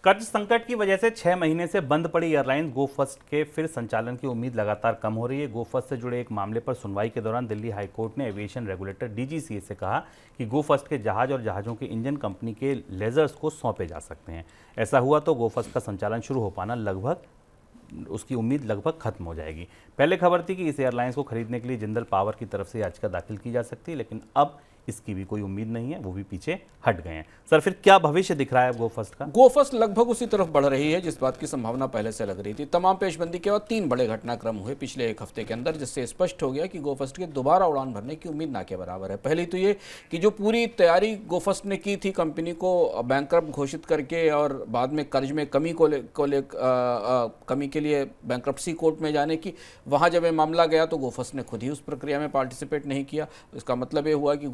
कर्ज संकट की वजह से 6 महीने से बंद पड़ी एयरलाइंस गो फर्स्ट के फिर संचालन की उम्मीद लगातार कम हो रही है। गो फर्स्ट से जुड़े एक मामले पर सुनवाई के दौरान दिल्ली हाईकोर्ट ने एविएशन रेगुलेटर डीजीसीए से कहा कि गो फर्स्ट के जहाज और जहाज़ों के इंजन कंपनी के लेजर्स को सौंपे जा सकते हैं। ऐसा हुआ तो गो फर्स्ट का संचालन शुरू हो पाना उसकी उम्मीद लगभग खत्म हो जाएगी। पहले खबर थी कि इस एयरलाइंस को खरीदने के लिए जिंदल पावर की तरफ से याचिका दाखिल की जा सकती है, लेकिन अब इसकी भी कोई उम्मीद नहीं है, वो भी पीछे हट गए हैं। सर, फिर क्या भविष्य दिख रहा है गो फर्स्ट का? गो फर्स्ट लगभग उसी तरफ बढ़ रही है जिस बात की संभावना पहले से लग रही थी। तमाम पेशबंदी के बाद 3 बड़े घटनाक्रम हुए पिछले एक हफ्ते के अंदर, जिससे स्पष्ट हो गया कि गो फर्स्ट के दोबारा उड़ान भरने की उम्मीद ना के बराबर है। पहली तो ये कि जो पूरी तैयारी गो फर्स्ट ने की थी कंपनी को बैंकरप्ट घोषित करके और बाद में कर्ज में कमी कमी के लिए बैंकरप्सी कोर्ट में जाने की, वहाँ जब ये मामला गया तो गो फर्स्ट ने खुद ही उस प्रक्रिया में पार्टिसिपेट नहीं किया। इसका मतलब ये हुआ कि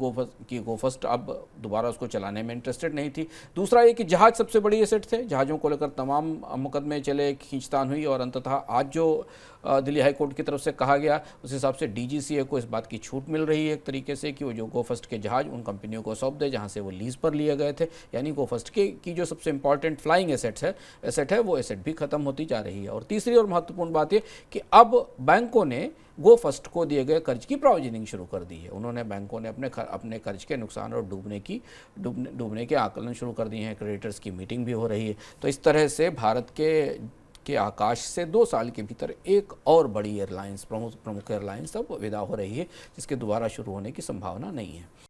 गो फर्स्ट अब दोबारा उसको चलाने में इंटरेस्टेड नहीं थी। दूसरा ये कि जहाज सबसे बड़ी एसेट थे, जहाज़ों को लेकर तमाम मुकदमे चले, खींचतान हुई और अंततः आज जो दिल्ली हाई कोर्ट की तरफ से कहा गया उस हिसाब से डीजीसीए को इस बात की छूट मिल रही है एक तरीके से कि वो जो गो फर्स्ट के जहाज उन कंपनियों को सौंप दे जहां से वो लीज पर लिए गए थे। यानी गो फर्स्ट की जो सबसे इंपॉर्टेंट फ्लाइंग एसेट है वो एसेट भी खत्म होती जा रही है। और तीसरी और महत्वपूर्ण बात ये कि अब बैंकों ने गो फर्स्ट को दिए गए कर्ज की प्रोविजनिंग शुरू कर दी है। बैंकों ने अपने कर्ज के नुकसान और डूबने के आकलन शुरू कर दिए हैं। क्रेडिटर्स की मीटिंग भी हो रही है। तो इस तरह से भारत के आकाश से 2 साल के भीतर एक और बड़ी एयरलाइंस, प्रमुख एयरलाइंस अब विदा हो रही है, जिसके दोबारा शुरू होने की संभावना नहीं है।